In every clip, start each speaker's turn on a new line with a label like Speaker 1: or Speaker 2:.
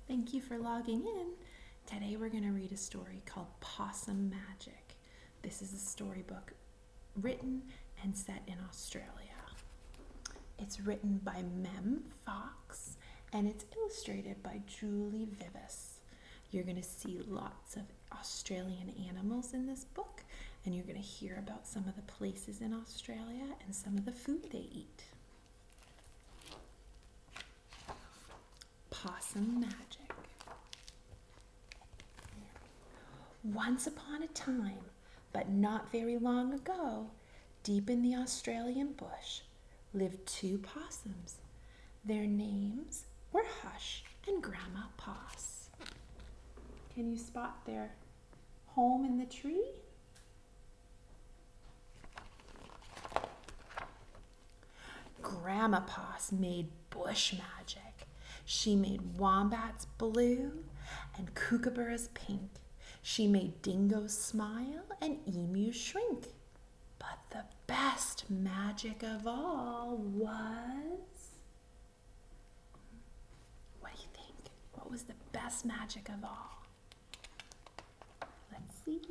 Speaker 1: Thank you for logging in. Today we're going to read a story called Possum Magic. This is a storybook written and set in Australia. It's written by Mem Fox and it's illustrated by Julie Vivas. You're going to see lots of Australian animals in this book, and you're going to hear about some of the places in Australia and some of the food they eat. Possum Magic. Once upon a time, but not very long ago, deep in the Australian bush, lived two possums. Their names were Hush and Grandma Poss. Can you spot their home in the tree? Grandma Poss made bush magic. She made wombats blue and kookaburras pink. She made dingoes smile and emus shrink. But the best magic of all was... What do you think? What was the best magic of all? Let's see.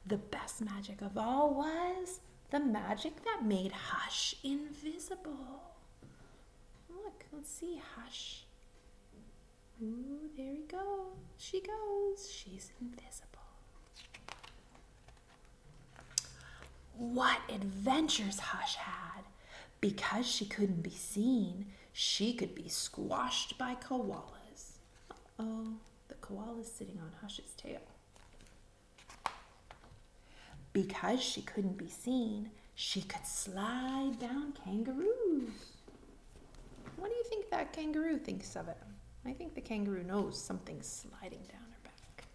Speaker 1: The best magic of all was the magic that made Hush invisible. Look, let's see, Hush. Ooh, there we go. She goes. She's invisible. What adventures Hush had! Because she couldn't be seen, she could be squashed by koalas. Uh-oh, the koala's sitting on Hush's tail. Because she couldn't be seen, she could slide down kangaroos. What do you think that kangaroo thinks of it? I think the kangaroo knows something's sliding down her back.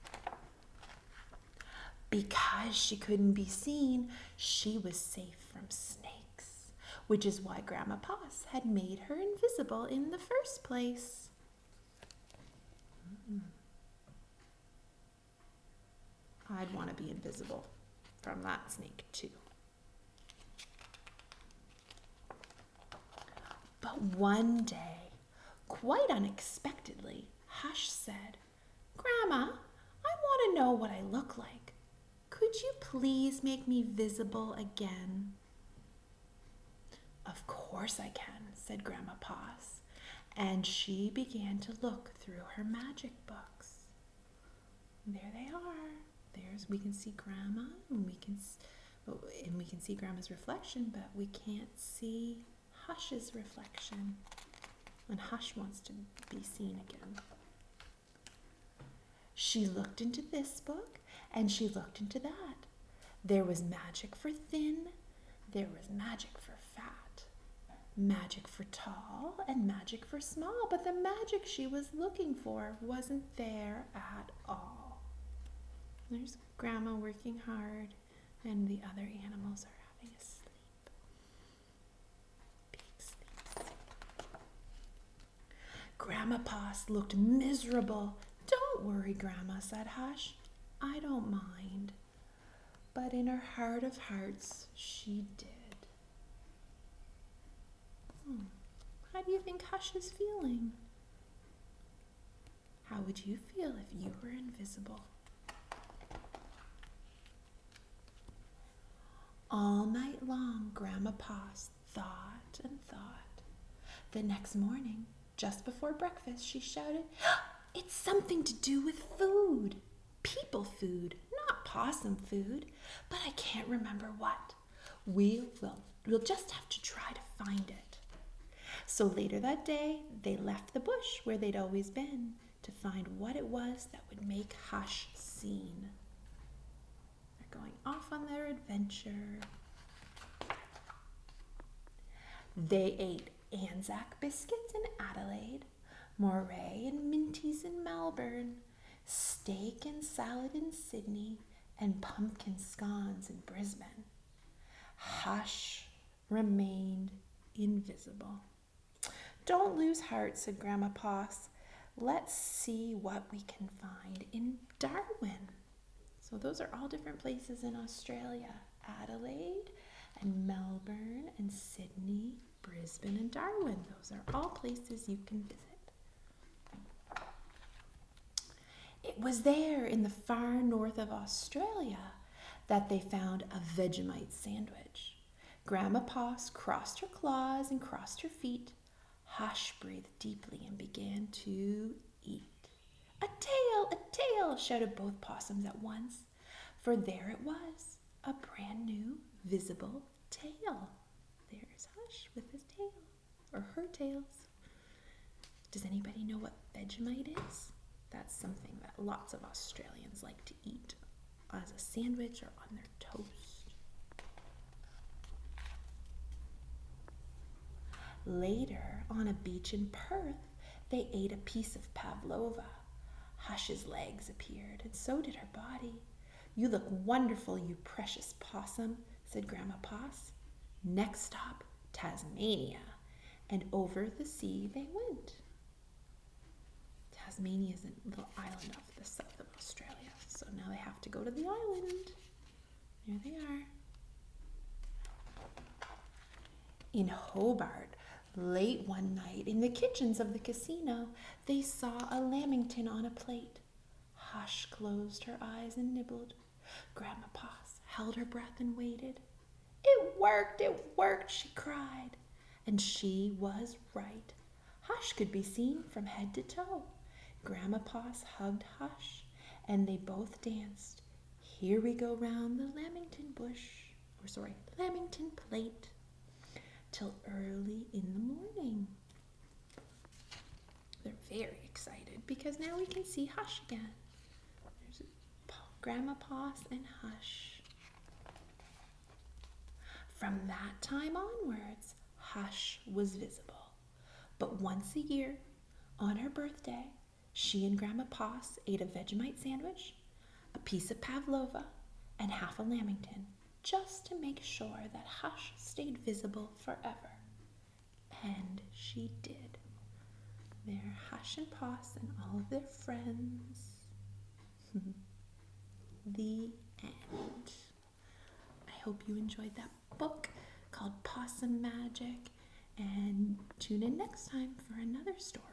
Speaker 1: Because she couldn't be seen, she was safe from snakes, which is why Grandma Poss had made her invisible in the first place. I'd want to be invisible from that snake too. But one day, quite unexpectedly, Hush said, "Grandma, I want to know what I look like. Could you please make me visible again?" "Of course I can," said Grandma Poss, and she began to look through her magic books. There they are. We can see Grandma, and we can see Grandma's reflection, but we can't see Hush's reflection. And Hush wants to be seen again. She looked into this book, and she looked into that. There was magic for thin, there was magic for fat, magic for tall, and magic for small, but the magic she was looking for wasn't there at all. There's Grandma working hard, and the other animals are having a sleep. Big sleep. Grandma Poss looked miserable. "Don't worry, Grandma," said Hush. "I don't mind." But in her heart of hearts, she did. How do you think Hush is feeling? How would you feel if you were invisible? All night long, Grandma Poss thought and thought. The next morning, just before breakfast, she shouted, "It's something to do with food. People food, not possum food, but I can't remember what. We'll just have to try to find it." So later that day, they left the bush where they'd always been to find what it was that would make Hush seen. Going off on their adventure. They ate Anzac biscuits in Adelaide, Moray and Minties in Melbourne, steak and salad in Sydney, and pumpkin scones in Brisbane. Hush remained invisible. "Don't lose heart," said Grandma Poss. "Let's see what we can find in Darwin." So those are all different places in Australia. Adelaide and Melbourne and Sydney, Brisbane and Darwin. Those are all places you can visit. was there in the far north of Australia that they found a Vegemite sandwich. Grandma Poss crossed her claws and crossed her feet. Hush breathed deeply and began to eat. A tail, shouted both possums at once, for there it was, a brand new, visible tail. There's Hush with his tail, or her tails. Does anybody know what Vegemite is? That's something that lots of Australians like to eat as a sandwich or on their toast. Later, on a beach in Perth, they ate a piece of pavlova. Hush's legs appeared, and so did her body. You look wonderful, you precious possum, said Grandma Poss. Next stop, Tasmania, and over the sea they went. Tasmania is a little island off the south of Australia, so now they have to go to the island. There they are. In Hobart, late one night, in the kitchens of the casino, they saw a lamington on a plate. Hush closed her eyes and nibbled. Grandma Poss held her breath and waited. It worked, she cried. And she was right. Hush could be seen from head to toe. Grandma Poss hugged Hush, and they both danced. Here we go round the lamington lamington plate, till early in the morning. They're very excited because now we can see Hush again. There's Grandma Poss and Hush. From that time onwards, Hush was visible. But once a year, on her birthday, she and Grandma Poss ate a Vegemite sandwich, a piece of pavlova, and half a lamington, just to make sure that Hush stayed visible forever. And she did. They're Hush and Poss and all of their friends. The end. I hope you enjoyed that book called Possum Magic, and tune in next time for another story.